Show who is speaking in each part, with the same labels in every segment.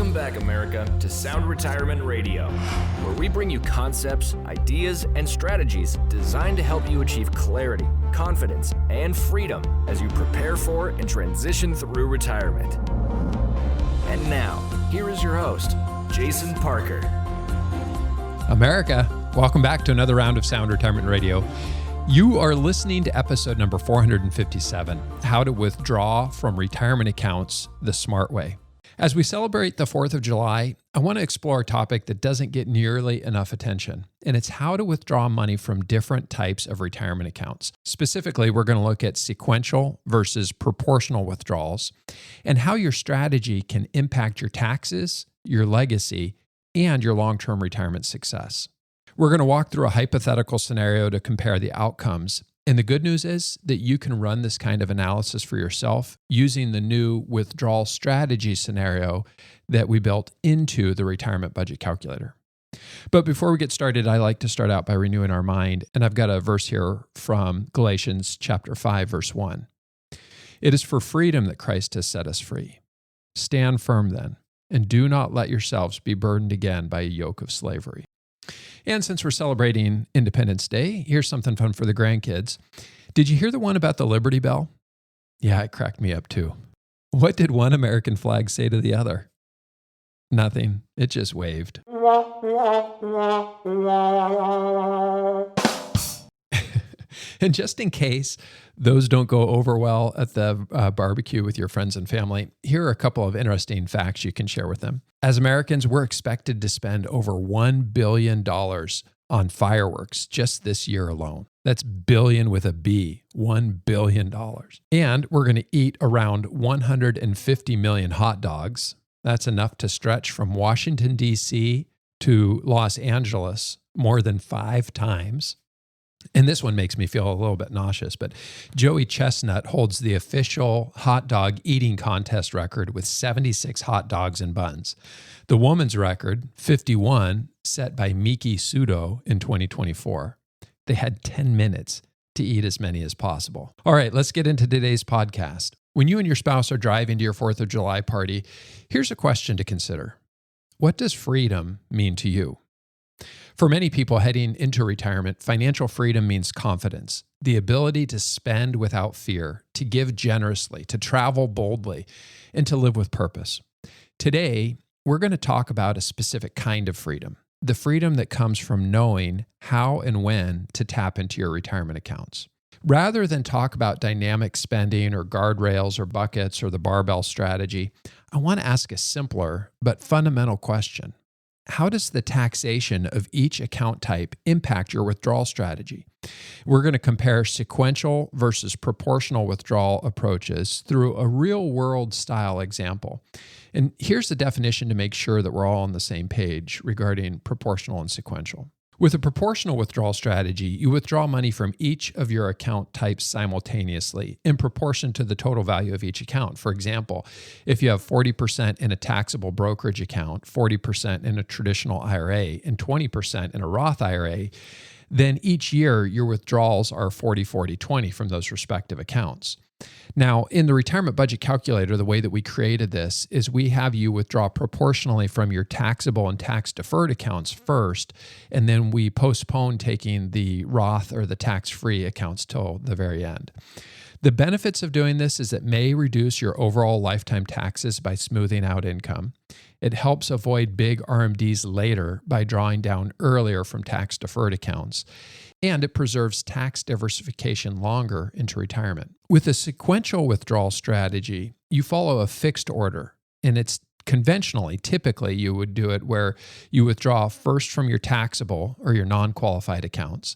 Speaker 1: Welcome back, America, to Sound Retirement Radio, where we bring you concepts, ideas, and strategies designed to help you achieve clarity, confidence, and freedom as you prepare for and transition through retirement. And now, here is your host, Jason Parker.
Speaker 2: America, welcome back to another round of Sound Retirement Radio. You are listening to episode number 457, How to Withdraw from Retirement Accounts the Smart Way. As we celebrate the 4th of July, I want to explore a topic that doesn't get nearly enough attention, and it's how to withdraw money from different types of retirement accounts. Specifically, we're going to look at sequential versus proportional withdrawals and how your strategy can impact your taxes, your legacy, and your long-term retirement success. We're going to walk through a hypothetical scenario to compare the outcomes. And the good news is that you can run this kind of analysis for yourself using the new Withdrawal Strategy Scenario that we built into the retirement budget calculator. But before we get started, I like to start out by renewing our mind. And I've got a verse here from Galatians chapter 5, verse 1. It is for freedom that Christ has set us free. Stand firm then, and do not let yourselves be burdened again by a yoke of slavery. And since we're celebrating Independence Day, here's something fun for the grandkids. Did you hear the one about the Liberty Bell? Yeah, it cracked me up too. What did one American flag say to the other? Nothing. It just waved. And just in case those don't go over well at the barbecue with your friends and family, here are a couple of interesting facts you can share with them. As Americans, we're expected to spend over $1 billion on fireworks just this year alone. That's billion with a B, $1 billion. And we're going to eat around 150 million hot dogs. That's enough to stretch from Washington, D.C. to Los Angeles more than 5 times. And this one makes me feel a little bit nauseous, but Joey Chestnut holds the official hot dog eating contest record with 76 hot dogs and buns. The woman's record, 51, set by Miki Sudo in 2024. They had 10 minutes to eat as many as possible. All right, let's get into today's podcast. When you and your spouse are driving to your 4th of July party, here's a question to consider. What does freedom mean to you? For many people heading into retirement, financial freedom means confidence, the ability to spend without fear, to give generously, to travel boldly, and to live with purpose. Today, we're going to talk about a specific kind of freedom, the freedom that comes from knowing how and when to tap into your retirement accounts. Rather than talk about dynamic spending or guardrails or buckets or the barbell strategy, I want to ask a simpler but fundamental question. How does the taxation of each account type impact your withdrawal strategy? We're going to compare sequential versus proportional withdrawal approaches through a real-world style example. And here's the definition to make sure that we're all on the same page regarding proportional and sequential. With a proportional withdrawal strategy, you withdraw money from each of your account types simultaneously in proportion to the total value of each account. For example, if you have 40% in a taxable brokerage account, 40% in a traditional IRA, and 20% in a Roth IRA, then each year your withdrawals are 40, 40, 20 from those respective accounts. Now, in the retirement budget calculator, the way that we created this is we have you withdraw proportionally from your taxable and tax-deferred accounts first, and then we postpone taking the Roth or the tax-free accounts till the very end. The benefits of doing this is it may reduce your overall lifetime taxes by smoothing out income. It helps avoid big RMDs later by drawing down earlier from tax-deferred accounts. And it preserves tax diversification longer into retirement. With a sequential withdrawal strategy, you follow a fixed order, and it's typically you would do it where you withdraw first from your taxable or your non-qualified accounts,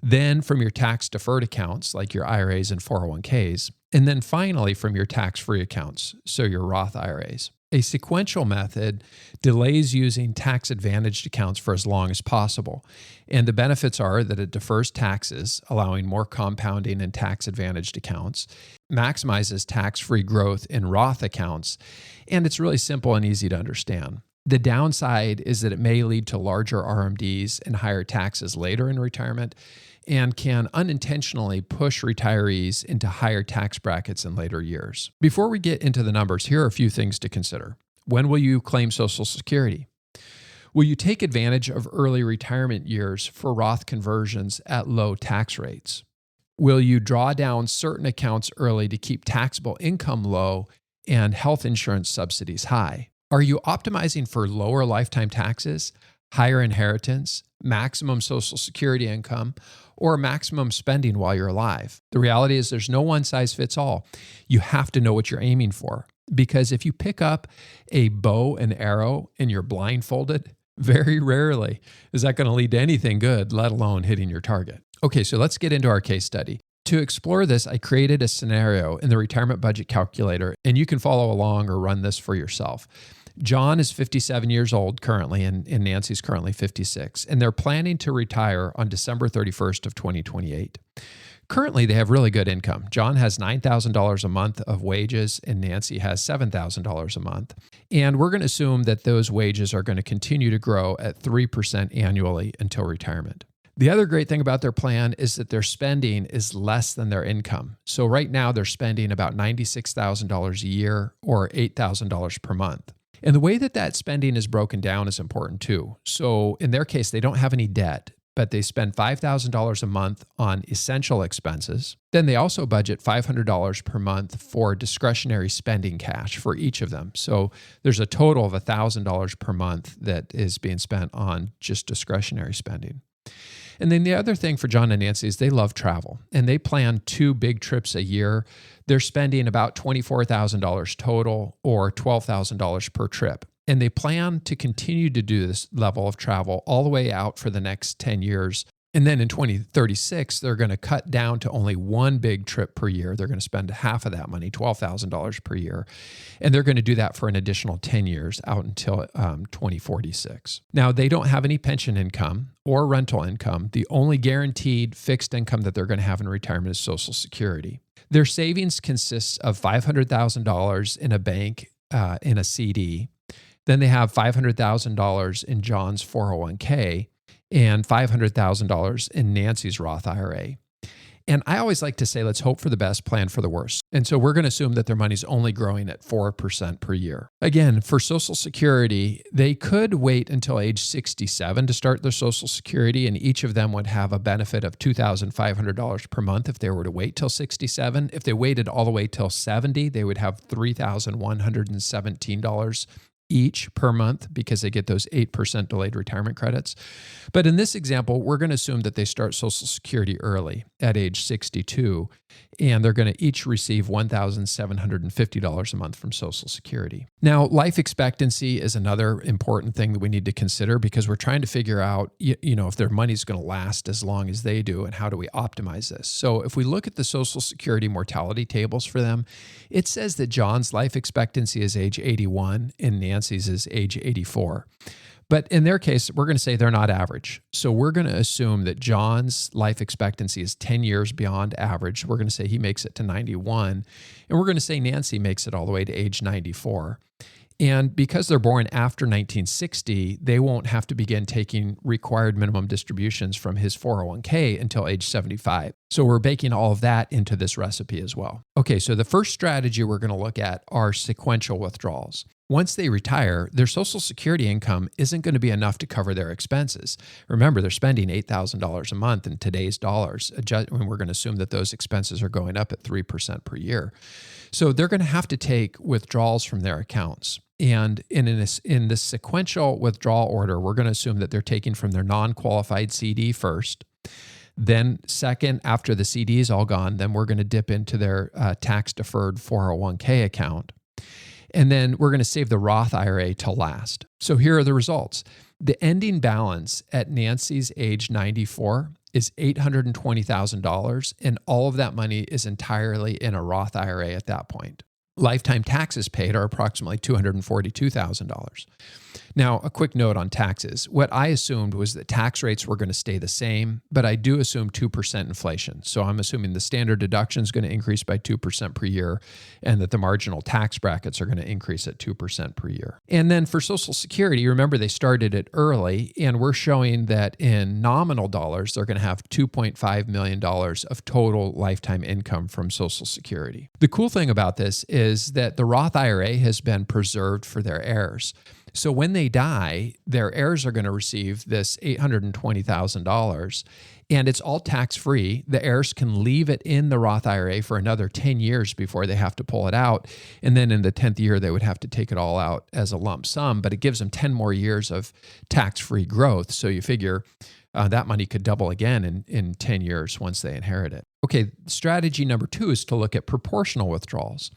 Speaker 2: then from your tax-deferred accounts like your IRAs and 401ks, and then finally from your tax-free accounts, so your Roth IRAs. A sequential method delays using tax-advantaged accounts for as long as possible, and the benefits are that it defers taxes, allowing more compounding in tax-advantaged accounts, maximizes tax-free growth in Roth accounts, and it's really simple and easy to understand. The downside is that it may lead to larger RMDs and higher taxes later in retirement, and can unintentionally push retirees into higher tax brackets in later years. Before we get into the numbers, here are a few things to consider. When will you claim Social Security? Will you take advantage of early retirement years for Roth conversions at low tax rates? Will you draw down certain accounts early to keep taxable income low and health insurance subsidies high? Are you optimizing for lower lifetime taxes, higher inheritance, maximum Social Security income, or maximum spending while you're alive? The reality is there's no one size fits all. You have to know what you're aiming for, because if you pick up a bow and arrow and you're blindfolded, very rarely is that going to lead to anything good, let alone hitting your target. Okay, so let's get into our case study. To explore this, I created a scenario in the retirement budget calculator, and you can follow along or run this for yourself. John is 57 years old currently, and Nancy's currently 56, and they're planning to retire on December 31st of 2028. Currently, they have really good income. John has $9,000 a month of wages, and Nancy has $7,000 a month. And we're going to assume that those wages are going to continue to grow at 3% annually until retirement. The other great thing about their plan is that their spending is less than their income. So right now, they're spending about $96,000 a year or $8,000 per month. And the way that that spending is broken down is important too. So in their case, they don't have any debt, but they spend $5,000 a month on essential expenses. Then they also budget $500 per month for discretionary spending cash for each of them. So there's a total of $1,000 per month that is being spent on just discretionary spending. And then the other thing for John and Nancy is they love travel, and they plan 2 big trips a year. They're spending about $24,000 total or $12,000 per trip. And they plan to continue to do this level of travel all the way out for the next 10 years. And then in 2036, they're going to cut down to only 1 big trip per year. They're going to spend half of that money, $12,000 per year. And they're going to do that for an additional 10 years out until 2046. Now, they don't have any pension income or rental income. The only guaranteed fixed income that they're going to have in retirement is Social Security. Their savings consists of $500,000 in a bank, in a CD. Then they have $500,000 in John's 401k and $500,000 in Nancy's Roth IRA. And I always like to say, let's hope for the best, plan for the worst. And so we're going to assume that their money's only growing at 4% per year. Again, for Social Security, they could wait until age 67 to start their Social Security, and each of them would have a benefit of $2,500 per month if they were to wait till 67. If they waited all the way till 70, they would have $3,117 each per month because they get those 8% delayed retirement credits. But in this example, we're going to assume that they start Social Security early at age 62, and they're going to each receive $1,750 a month from Social Security. Now, life expectancy is another important thing that we need to consider because we're trying to figure out, if their money's going to last as long as they do, and how do we optimize this? So if we look at the Social Security mortality tables for them, it says that John's life expectancy is age 81 and Nancy's is age 84. But in their case, we're going to say they're not average. So we're going to assume that John's life expectancy is 10 years beyond average. We're going to say he makes it to 91. And we're going to say Nancy makes it all the way to age 94. And because they're born after 1960, they won't have to begin taking required minimum distributions from his 401k until age 75. So we're baking all of that into this recipe as well. Okay, so the first strategy we're going to look at are sequential withdrawals. Once they retire, their Social Security income isn't going to be enough to cover their expenses. Remember, they're spending $8,000 a month in today's dollars, and we're going to assume that those expenses are going up at 3% per year. So they're going to have to take withdrawals from their accounts. And in this sequential withdrawal order, we're going to assume that they're taking from their non-qualified CD first. Then second, after the CD is all gone, then we're going to dip into their tax-deferred 401k account. And then we're going to save the Roth IRA till last. So here are the results. The ending balance at Nancy's age 94 is $820,000, and all of that money is entirely in a Roth IRA at that point. Lifetime taxes paid are approximately $242,000. Now, a quick note on taxes. What I assumed was that tax rates were going to stay the same, but I do assume 2% inflation. So I'm assuming the standard deduction is going to increase by 2% per year, and that the marginal tax brackets are going to increase at 2% per year. And then for Social Security, remember they started it early, and we're showing that in nominal dollars, they're going to have $2.5 million of total lifetime income from Social Security. The cool thing about this is is that the Roth IRA has been preserved for their heirs. So when they die, their heirs are going to receive this $820,000, and it's all tax-free. The heirs can leave it in the Roth IRA for another 10 years before they have to pull it out. And then in the 10th year, they would have to take it all out as a lump sum, but it gives them 10 more years of tax-free growth. So you figure that money could double again in 10 years once they inherit it. Okay, strategy number 2 is to look at proportional withdrawals.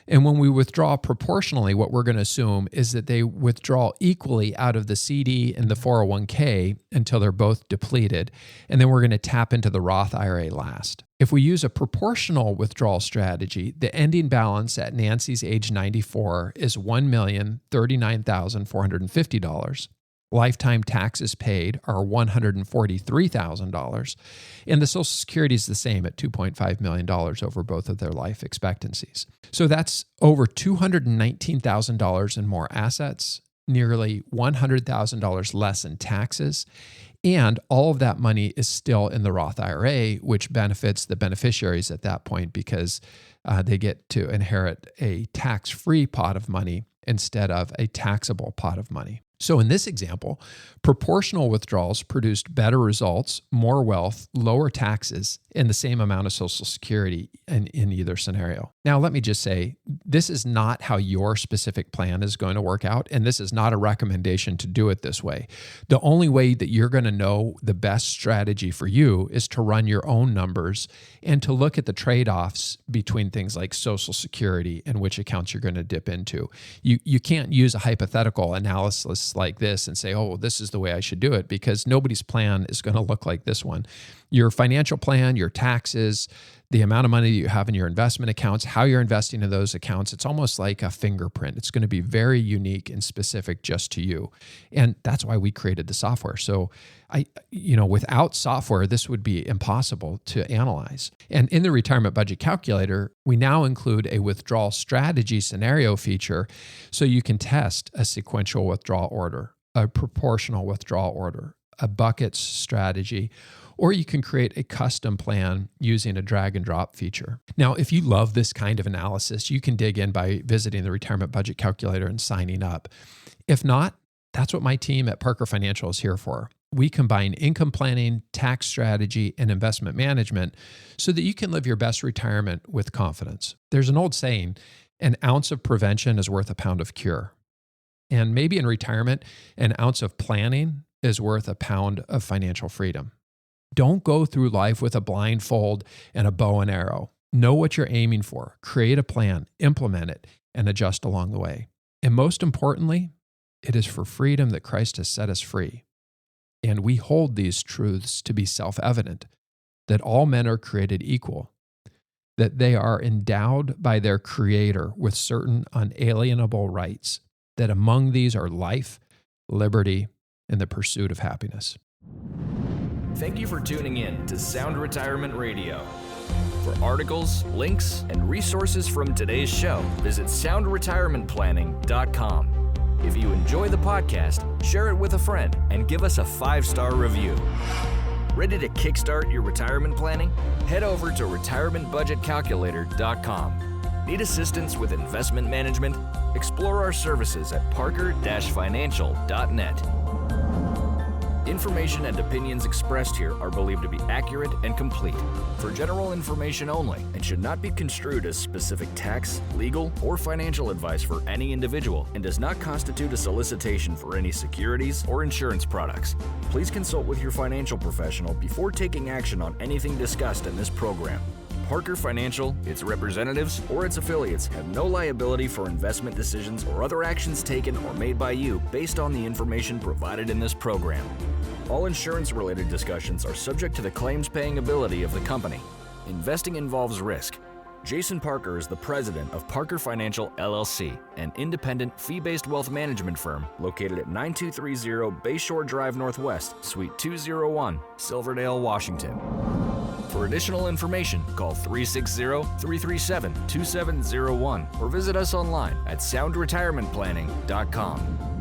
Speaker 2: And when we withdraw proportionally, what we're going to assume is that they withdraw equally out of the CD and the 401k until they're both depleted. And then we're going to tap into the Roth IRA last. If we use a proportional withdrawal strategy, the ending balance at Nancy's age 94 is $1,039,450. Lifetime taxes paid are $143,000, and the Social Security is the same at $2.5 million over both of their life expectancies. So that's over $219,000 in more assets, nearly $100,000 less in taxes, and all of that money is still in the Roth IRA, which benefits the beneficiaries at that point because they get to inherit a tax-free pot of money instead of a taxable pot of money. So in this example, proportional withdrawals produced better results, more wealth, lower taxes, and the same amount of Social Security in either scenario. Now, let me just say, this is not how your specific plan is going to work out, and this is not a recommendation to do it this way. The only way that you're going to know the best strategy for you is to run your own numbers and to look at the trade-offs between things like Social Security and which accounts you're going to dip into. You can't use a hypothetical analysis like this and say, oh, this is the way I should do it, because nobody's plan is going to look like this one. Your financial plan, your taxes, the amount of money that you have in your investment accounts, how you're investing in those accounts, it's almost like a fingerprint. It's going to be very unique and specific just to you. And that's why we created the software. So without software, this would be impossible to analyze. And in the retirement budget calculator, we now include a withdrawal strategy scenario feature so you can test a sequential withdrawal order, a proportional withdrawal order, a buckets strategy, or you can create a custom plan using a drag and drop feature. Now, if you love this kind of analysis, you can dig in by visiting the retirement budget calculator and signing up. If not, that's what my team at Parker Financial is here for. We combine income planning, tax strategy, and investment management so that you can live your best retirement with confidence. There's an old saying, an ounce of prevention is worth a pound of cure. And maybe in retirement, an ounce of planning is worth a pound of financial freedom. Don't go through life with a blindfold and a bow and arrow. Know what you're aiming for, create a plan, implement it, and adjust along the way. And most importantly, it is for freedom that Christ has set us free. And we hold these truths to be self-evident, that all men are created equal, that they are endowed by their Creator with certain unalienable rights, that among these are life, liberty, and the pursuit of happiness.
Speaker 1: Thank you for tuning in to Sound Retirement Radio. For articles, links, and resources from today's show, visit soundretirementplanning.com. If you enjoy the podcast, share it with a friend and give us a 5-star review. Ready to kickstart your retirement planning? Head over to retirementbudgetcalculator.com. Need assistance with investment management? Explore our services at parker-financial.net. Information and opinions expressed here are believed to be accurate and complete, for general information only, and should not be construed as specific tax, legal, or financial advice for any individual, and does not constitute a solicitation for any securities or insurance products. Please consult with your financial professional before taking action on anything discussed in this program. Parker Financial, its representatives, or its affiliates have no liability for investment decisions or other actions taken or made by you based on the information provided in this program. All insurance-related discussions are subject to the claims-paying ability of the company. Investing involves risk. Jason Parker is the president of Parker Financial LLC, an independent fee-based wealth management firm located at 9230 Bayshore Drive Northwest, Suite 201, Silverdale, Washington. For additional information, call 360-337-2701 or visit us online at soundretirementplanning.com.